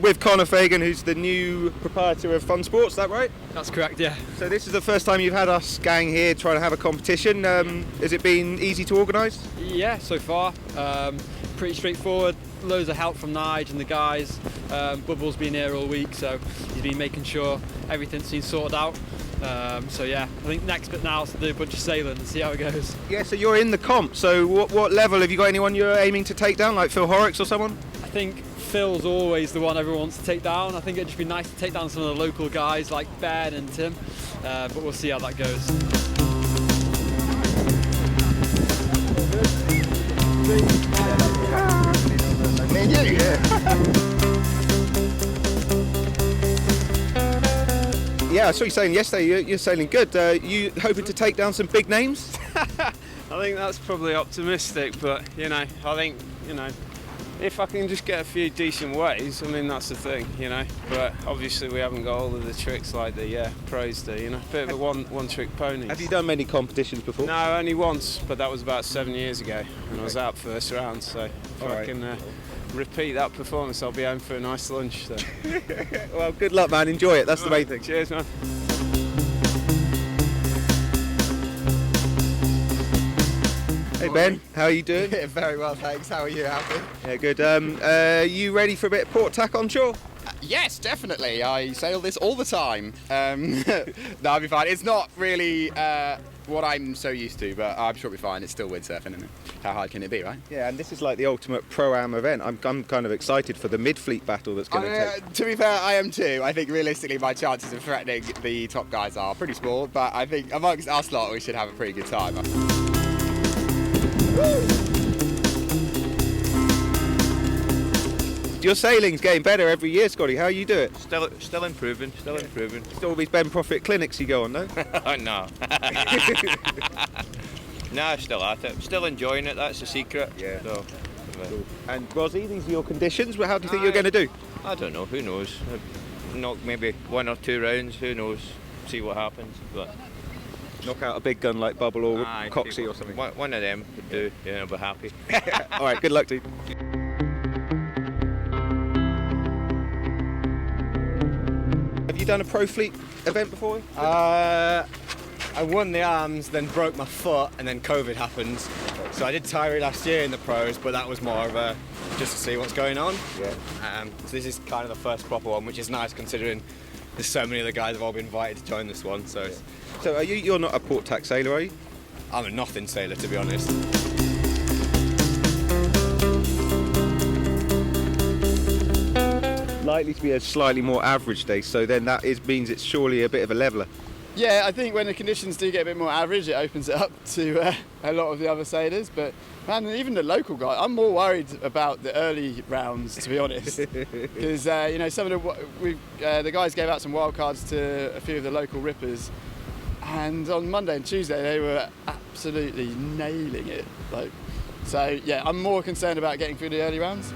with Conor Fagan, who's the new proprietor of Fun Sports, is that right? That's correct, yeah. So this is the first time you've had us gang here trying to have a competition. Has it been easy to organise? Yeah, so far. Pretty straightforward. Loads of help from Nige and the guys. Bubble's been here all week, so he's been making sure everything's been sorted out. So yeah, I think next bit now is to do a bunch of sailing and see how it goes. Yeah, so you're in the comp, so what level, have you got anyone you're aiming to take down, like Phil Horrocks or someone? I think Phil's always the one everyone wants to take down. I think it'd just be nice to take down some of the local guys like Ben and Tim, but we'll see how that goes. Yeah, I saw you sailing yesterday. You're sailing good. You hoping to take down some big names? I think that's probably optimistic, but I think if I can just get a few decent ways, I mean that's the thing, But obviously we haven't got all of the tricks like the pros do, Bit of a one-trick pony. Have you done many competitions before? No, only once, but that was about 7 years ago, and I was out first round. So if I can repeat that performance, I'll be home for a nice lunch. So. Well, good luck, man. Enjoy it. That's the main thing. Cheers, man. Hey Ben, how are you doing? Very well, thanks. How are you, Alfie? Yeah, good. You ready for a bit of port tack on shore? Yes, definitely. I sail this all the time. That'll be fine. It's not really what I'm so used to, but I'm sure it'll be fine. It's still windsurfing, isn't it? How hard can it be, right? Yeah, and this is like the ultimate pro-am event. I'm kind of excited for the mid-fleet battle that's going to take. To be fair, I am too. I think realistically my chances of threatening the top guys are pretty small, but I think amongst us lot we should have a pretty good time. Your sailing's getting better every year, Scotty. How you do it? Still improving. Still all these Ben Profit clinics you go on, no? Oh, no. No, still at it. Still enjoying it, that's the secret. Yeah. So, And Rosie, these are your conditions. Well, how do you think you're going to do? I don't know, who knows? Knock maybe 1 or 2 rounds, who knows? See what happens. But knock out a big gun like Bubble or Coxie or something. One of them would do, I'll be happy. All right, good luck to you. Have you done a pro fleet event before? I won the arms, then broke my foot, and then COVID happened. So I did Tyree last year in the pros, but that was more of a just to see what's going on. Yeah. So this is kind of the first proper one, which is nice considering there's so many of the guys have all been invited to join this one. So, yeah. So you're not a port tack sailor, are you? I'm a nothing sailor, to be honest. Likely to be a slightly more average day, so then that means it's surely a bit of a leveller. Yeah, I think when the conditions do get a bit more average, it opens it up to a lot of the other sailors. But man, even the local guy, I'm more worried about the early rounds, to be honest, because some of the guys gave out some wild cards to a few of the local rippers, and on Monday and Tuesday they were absolutely nailing it. So yeah, I'm more concerned about getting through the early rounds.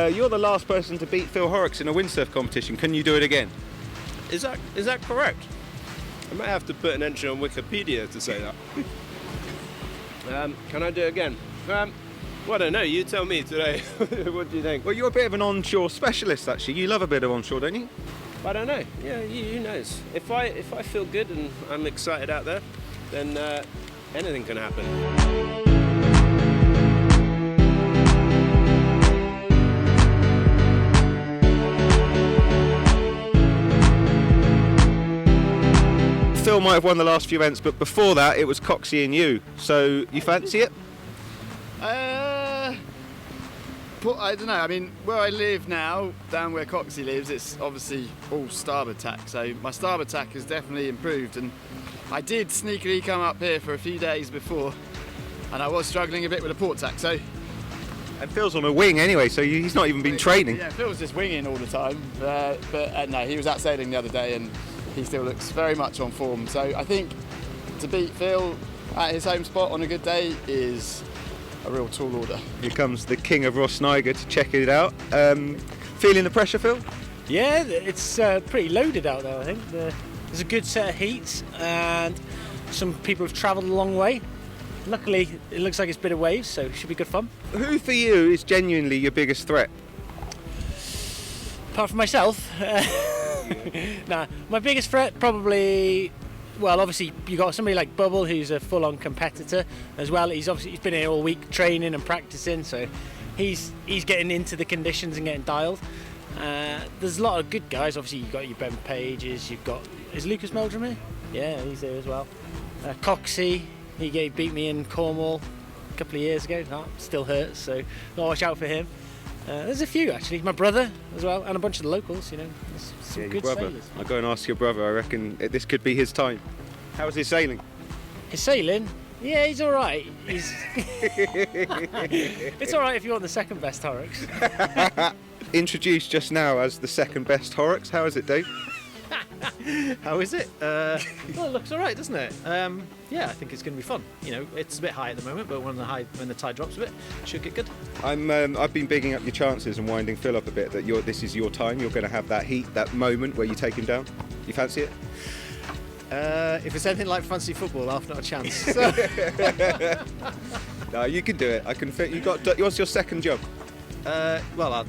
You're the last person to beat Phil Horrocks in a windsurf competition. Can you do it again? Is that correct? I might have to put an entry on Wikipedia to say that. Can I do it again? Well, I don't know. You tell me today. What do you think? Well, you're a bit of an onshore specialist, actually. You love a bit of onshore, don't you? I don't know. Yeah, who knows? If I feel good and I'm excited out there, then anything can happen. Phil might have won the last few events, but before that it was Coxie and you. So you fancy it? I don't know. I mean, where I live now, down where Coxie lives, it's obviously all starboard tack. So my starboard tack has definitely improved, and I did sneakily come up here for a few days before, and I was struggling a bit with the port tack. So. And Phil's on a wing anyway, so he's not even been training. Yeah, Phil's just winging all the time. But no, he was out sailing the other day, and he still looks very much on form. So I think to beat Phil, at his home spot on a good day is a real tall order. Here comes the king of Rhosneigr to check it out. Feeling the pressure, Phil? Yeah, it's pretty loaded out there, I think. There's a good set of heats and some people have travelled a long way. Luckily, it looks like it's a bit of waves, so it should be good fun. Who for you is genuinely your biggest threat? Apart from myself, nah, my biggest threat probably, well, obviously you got somebody like Bubble who's a full-on competitor as well. He's been here all week training and practicing, so he's getting into the conditions and getting dialed. There's a lot of good guys. Obviously you've got your Ben Pages, is Lucas Meldrum here? Yeah, he's here as well. Coxey, he beat me in Cornwall a couple of years ago. That still hurts, so gotta watch out for him. There's a few actually. My brother as well, and a bunch of the locals. There's some good sailors. I'll go and ask your brother. I reckon this could be his time. How's his sailing? His sailing? Yeah, he's all right. It's all right if you want the second best Horrocks. Introduced just now as the second best Horrocks. How is it, Dave? How is it? Well, it looks all right, doesn't it? Yeah, I think it's going to be fun. It's a bit high at the moment, but when the tide drops a bit, it should get good. I've been bigging up your chances and winding Phil up a bit that this is your time. You're going to have that heat, that moment where you take him down. You fancy it? If it's anything like fancy football, I've not a chance. No, you can do it. I can fit. What's your second job? Well, I've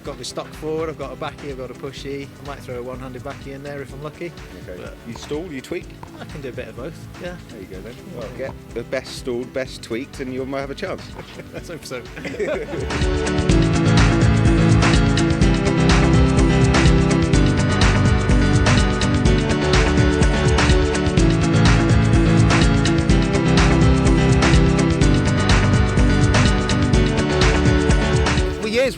got my stock forward, I've got a backy, I've got a pushy. I might throw a one-handed backy in there if I'm lucky. Okay. But you stall, you tweak? I can do a bit of both, yeah. There you go then. Well, get the best stalled, best tweaked, and you might have a chance. Let's hope so.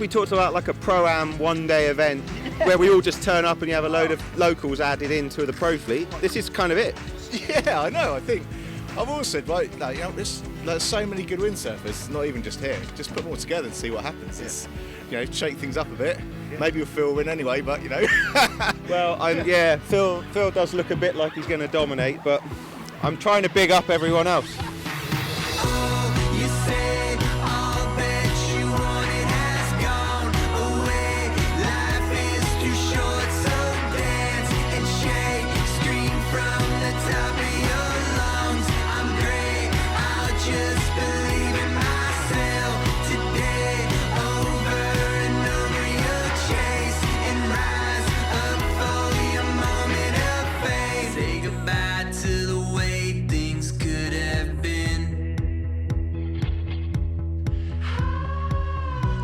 We talked about like a pro-am one-day event where we all just turn up and you have a load of locals added into the pro fleet. This is kind of it. Yeah, I know. I think I've always said, right, there's so many good windsurfers, not even just here. Just put them all together and see what happens. It's, shake things up a bit. Yeah. Maybe Phil will win anyway, but Well, Phil does look a bit like he's going to dominate, but I'm trying to big up everyone else.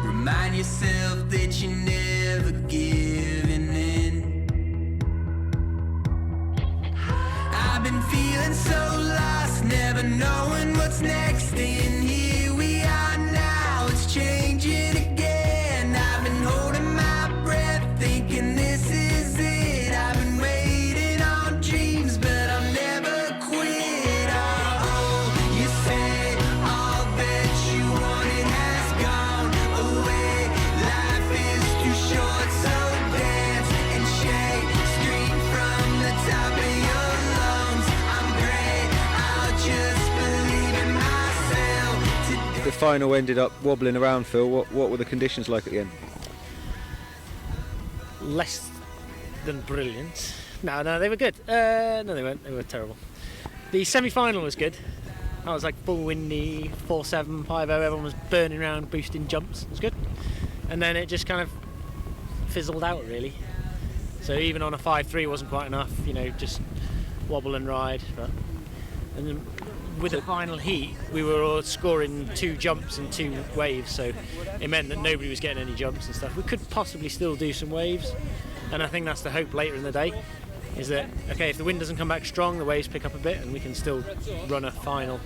Remind yourself that you're never giving in. I've been feeling so lost, never knowing what's next. And here we are now, it's changing again. I've been holding my breath, thinking this is it. I've been waiting on dreams, but I'll never quit. Oh, you said all that you wanted has gone away. Life is too short, so dance and shake. Scream from the top of your lungs. I'm great, I'll just believe in myself today. The final ended up wobbling around, Phil. What were the conditions like at the end? Less than brilliant. No, they were good. No, they weren't. They were terrible. The semi-final was good. That was like full windy, 4-7, 5-0. Everyone was burning around, boosting jumps. It was good. And then it just kind of fizzled out, really. So even on a 5-3 wasn't quite enough. Just wobble and ride. And then with the final heat, we were all scoring 2 jumps and 2 waves. So it meant that nobody was getting any jumps and stuff. We could possibly still do some waves. And I think that's the hope later in the day, is that, okay, if the wind doesn't come back strong, the waves pick up a bit and we can still run a final.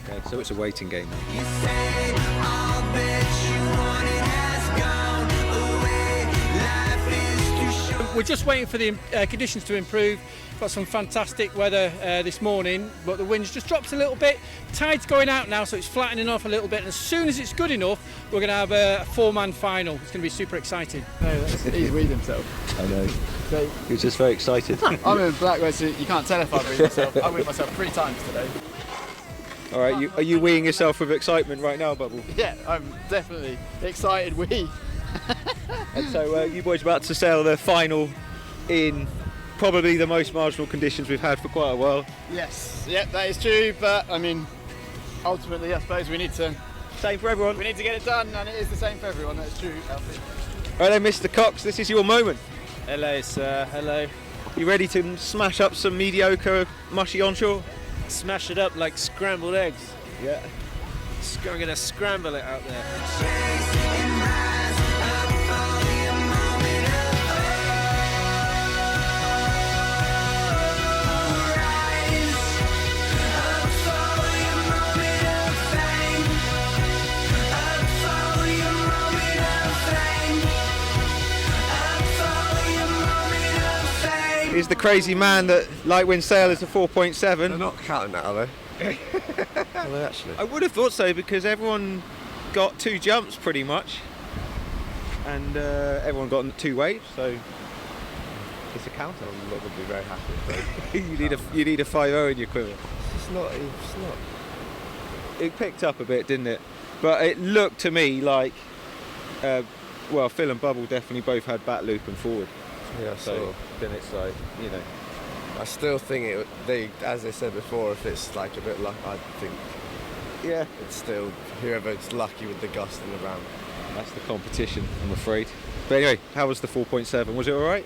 Okay, so it's a waiting game now. You said all that you wanted has gone away. Life is too short. We're just waiting for the conditions to improve. Got some fantastic weather this morning, but the wind's just dropped a little bit. Tide's going out now, so it's flattening off a little bit. And as soon as it's good enough, we're going to have a 4-man final. It's going to be super exciting. He's weed himself. I know. He was just very excited. I'm in black, so you can't tell if I've weed myself. I weed myself 3 times today. All right, are you weeing yourself with excitement right now, Bubble? Yeah, I'm definitely excited wee. And so you boys about to sail the final in probably the most marginal conditions we've had for quite a while. Yes, yep, that is true, but I mean, ultimately I suppose we need to... Same for everyone. We need to get it done, and it is the same for everyone, that's true, Alfie. All right then, Mr. Cox, this is your moment. Hello, sir. Hello. You ready to smash up some mediocre mushy onshore? Smash it up like scrambled eggs. Yeah. I'm going to scramble it out there. Is the crazy man that light wind sail is a 4.7. They're not counting that, are they? Are they actually? I would have thought so because everyone got 2 jumps pretty much, and everyone got 2 waves, so it's a counter. I'm not going to be very happy. you need a 5.0 in your quiver. It's not. It picked up a bit, didn't it? But it looked to me like, well, Phil and Bubble definitely both had back loop and forward. Yeah, So then it's like, you know. I still think as they said before, if it's like a bit luck, I think. Yeah. It's still whoever's lucky with the gust in the round. That's the competition, I'm afraid. But anyway, how was the 4.7? Was it all right?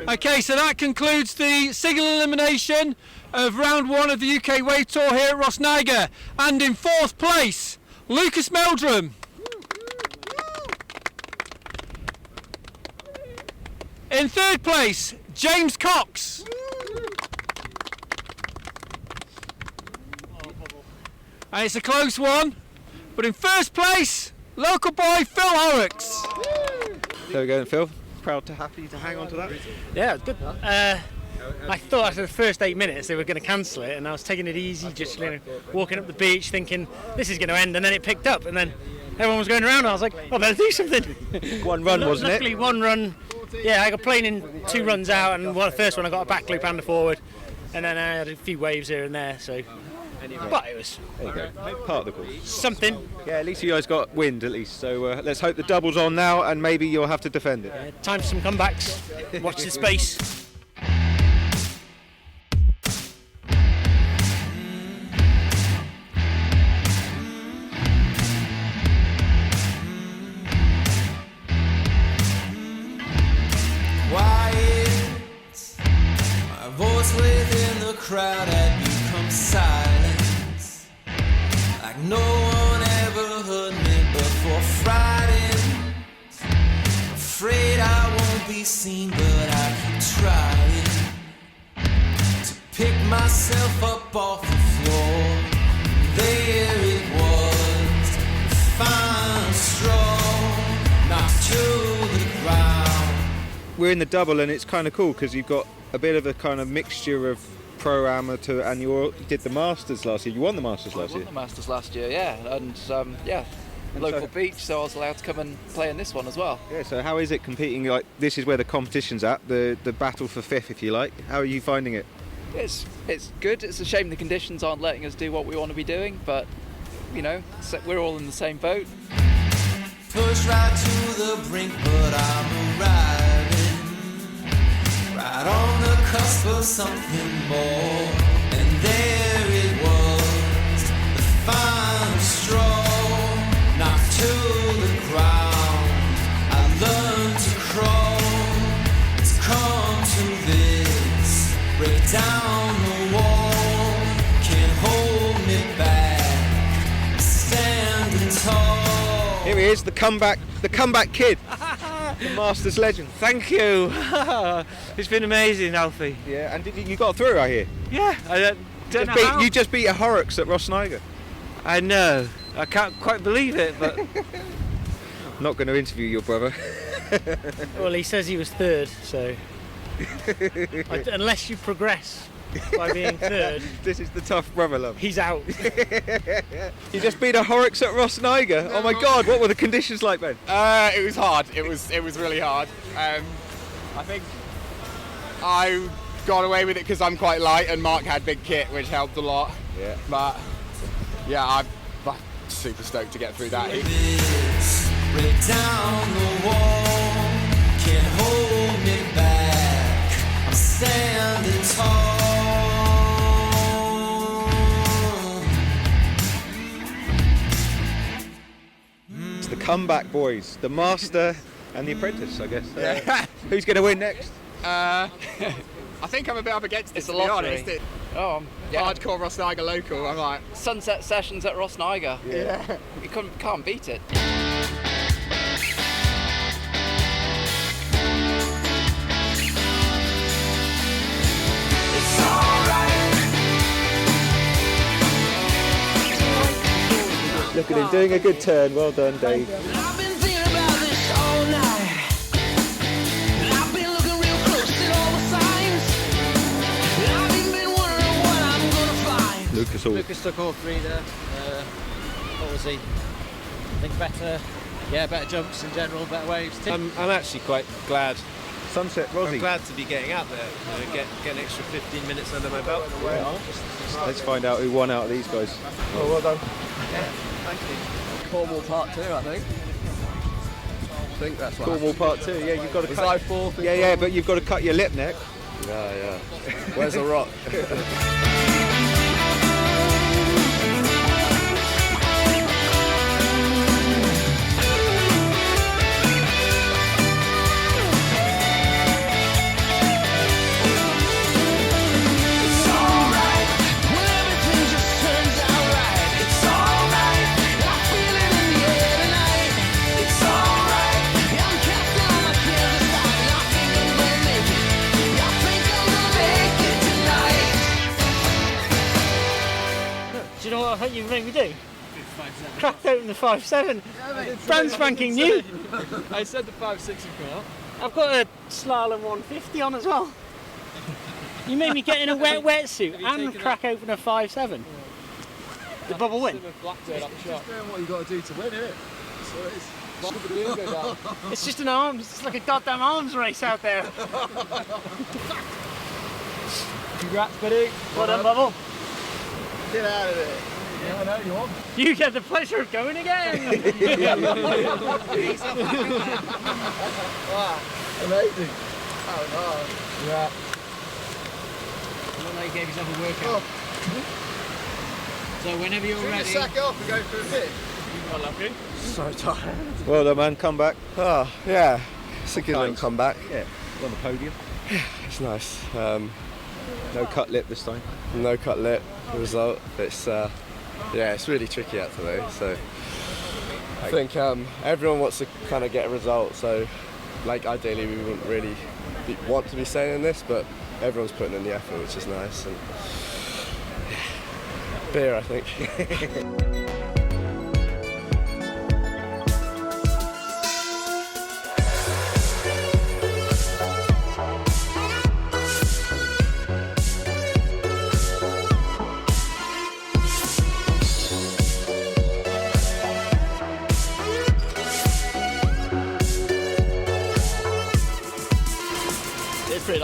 Okay, so that concludes the single elimination of round 1 of the UK Wave Tour here at Rhosneigr. And in 4th place, Lucas Meldrum. In 3rd place, James Cox. And it's a close one, but in 1st place, local boy Phil Horrocks. There we go then, Phil. Happy to hang on to that. Yeah, good. I thought after the first 8 minutes they were going to cancel it, and I was taking it easy, just walking up the beach thinking this is going to end, and then it picked up, and then everyone was going around, and I was like, I better do something. One run, wasn't it? Luckily, 1 run. Yeah, I got playing in 2 runs out, and the first one I got a back loop and a forward, and then I had a few waves here and there. So, but it was there you go. Part of the course. Something. Yeah, at least you guys got wind at least. So let's hope the double's on now, and maybe you'll have to defend it. Time for some comebacks. Watch the space. My voice within the crowd had become silence, like no one ever heard me before. Frightened, afraid I won't be seen, but I keep trying to pick myself up off the floor. There it was, the final straw, knocked to the ground. We're in the double, and it's kind of cool because you've got a bit of a kind of mixture of pro amateur, and you did the Masters last year. You won the Masters last year. I won the Masters last year, yeah, and local beach, so I was allowed to come and play in this one as well. Yeah. So how is it competing? Like, this is where the competition's at, the battle for 5th, if you like. How are you finding it? It's good. It's a shame the conditions aren't letting us do what we want to be doing, but you know, we're all in the same boat. Push right to the brink, but I'm arriving, right on the cusp of something more. And there it was, the final straw, knocked to the ground. I learned to crawl, it's come to this, break down the wall, can't hold me back, standing tall. Here he is, the comeback kid, the Masters legend. Thank you. It's been amazing, Alfie. Yeah, and you got through, I hear. Yeah, I don't know how. You just beat a Horrocks at Rhosneigr. I know. I can't quite believe it, but not going to interview your brother. Well, he says he was 3rd, so Unless you progress by being third. This is the tough brother love. He's out. You just beat a Horrocks at Rhosneigr. Oh my God, what were the conditions like, Ben? It was hard. It was really hard. I think I got away with it because I'm quite light and Mark had big kit, which helped a lot. Yeah. But yeah, I'm super stoked to get through that. Break down the wall, can't hold me back. I'm standing tall. It's the comeback boys, the master and the apprentice, I guess. Who's going to win next? I think I'm a bit up against it, It's a to be lottery. honest. Oh, yeah. Hardcore Rhosneigr local, I'm like... Sunset sessions at Rhosneigr. Yeah. You can't beat it. Look at him doing a good turn. Well done, Dave. I've been thinking about this all night. And I've been looking real close at all the signs. And I've even been wondering what I'm gonna find. Lucas took all three there. What was he? I think better jumps in general, better waves. I'm actually quite glad. Sunset Rosie. I'm glad to be getting out there. Get an extra 15 minutes under my belt. Let's find out who won out of these guys. Oh, well done. Thank you. Cornwall Part 2, I think. I think that's what Cornwall Part 2. Yeah, you've got to Was cut. I fourth? Yeah, but you've got to cut your lip neck. Yeah. Where's the rock? Do you know what I hope you made me do? Cracked open the 5.7. Brand spanking new. I said the 5.6 would come out. I've got a slalom 150 on as well. You made me get in a wet wetsuit and crack open a 5.7. The bubble win. What you got to do to win, isn't it? It's just an arms. It's like a goddamn arms race out there. Congrats, buddy. Well done, Bubble. Get out of it. Yeah, I know you want. You get the pleasure of going again. Wow, amazing. That was hard. Yeah. Looked like he gave himself a workout. So whenever you're Should we ready. just sack it off and go for a bit? Well, lucky. So tired. Well done, man. Come back. Oh, yeah. It's a good little comeback. Yeah, on the podium. It's nice. No cut lip this time. No cut lip result. It's it's really tricky out today. So I think everyone wants to kind of get a result. So like ideally we wouldn't really want to be saying this, but everyone's putting in the effort, which is nice. And beer, I think.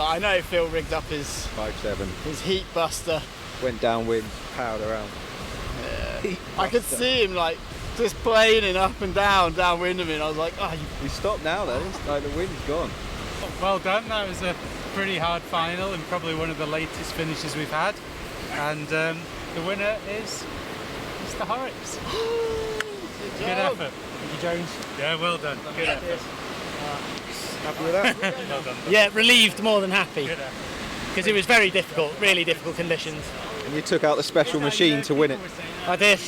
I know Phil rigged up his 5.7. his heat buster. Went downwind, powered around. Yeah. I could see him like just planing up and downwind of me, and I was like, oh, you stopped now though. It's like the wind's gone. Well done. That was a pretty hard final and probably one of the latest finishes we've had. And the winner is Mr. Horrocks. Good effort. Thank you, Jones. Yeah, well done. Good effort. Happy with that? Well done. Yeah, relieved more than happy. Because it was very difficult, really difficult conditions. And you took out the special machine to win it. I did.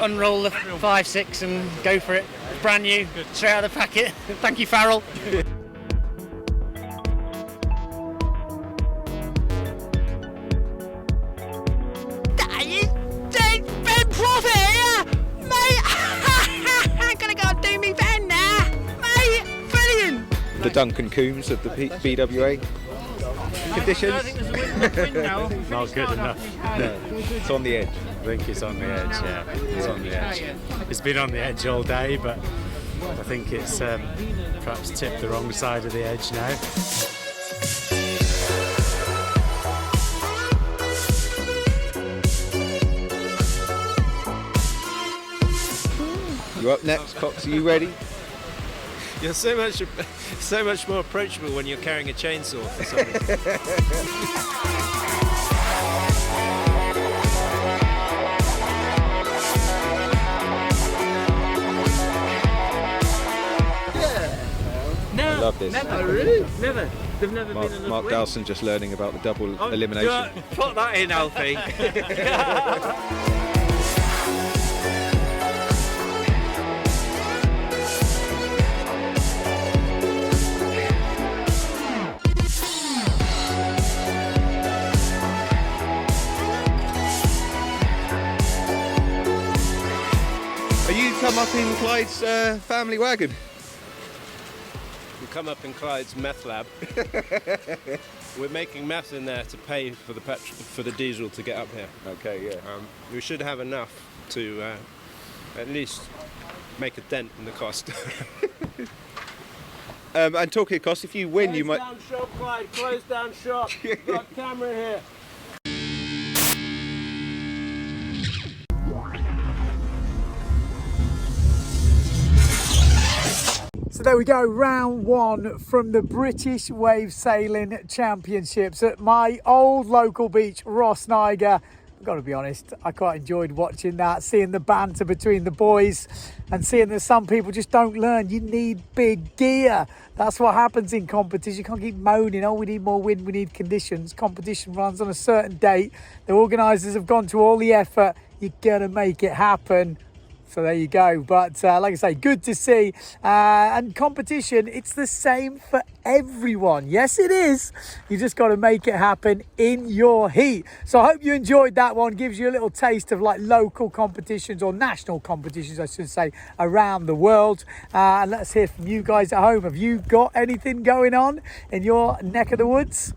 Unroll the 5.6 and go for it. Brand new, straight out of the packet. Thank you, Farrell. The Duncan Coombs of the BWA. Conditions? I think there's a wind now. Not good enough. No, it's on the edge. I think it's on the edge, yeah. It's on the edge. It's been on the edge all day, but I think it's perhaps tipped the wrong side of the edge now. You're up next, Cox. Are you ready? You're so much more approachable when you're carrying a chainsaw for some reason. No, I love this. Never, really? Never. They've never been enough Mark wins. Dawson just learning about the double elimination. Put that in, Alfie. Are you come up in Clyde's family wagon? We come up in Clyde's meth lab. We're making meth in there to pay for the diesel to get up here. Okay, yeah. We should have enough to at least make a dent in the cost. And talking of cost, if you win, you might. Close down shop, Clyde. Close down shop. Got a camera here. So there we go, round one from the British Wave Sailing Championships at my old local beach, Rhosneigr. I've got to be honest, I quite enjoyed watching that, seeing the banter between the boys and seeing that some people just don't learn. You need big gear. That's what happens in competition. You can't keep moaning, oh, we need more wind, we need conditions. Competition runs on a certain date. The organisers have gone to all the effort. You're going to make it happen. So there you go. But like I say, good to see. And competition, it's the same for everyone. Yes, it is. You just got to make it happen in your heat. So I hope you enjoyed that one. Gives you a little taste of like local competitions, or national competitions, I should say, around the world. And let's hear from you guys at home. Have you got anything going on in your neck of the woods?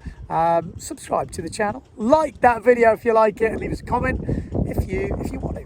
Subscribe to the channel. Like that video if you like it, and leave us a comment if you want to.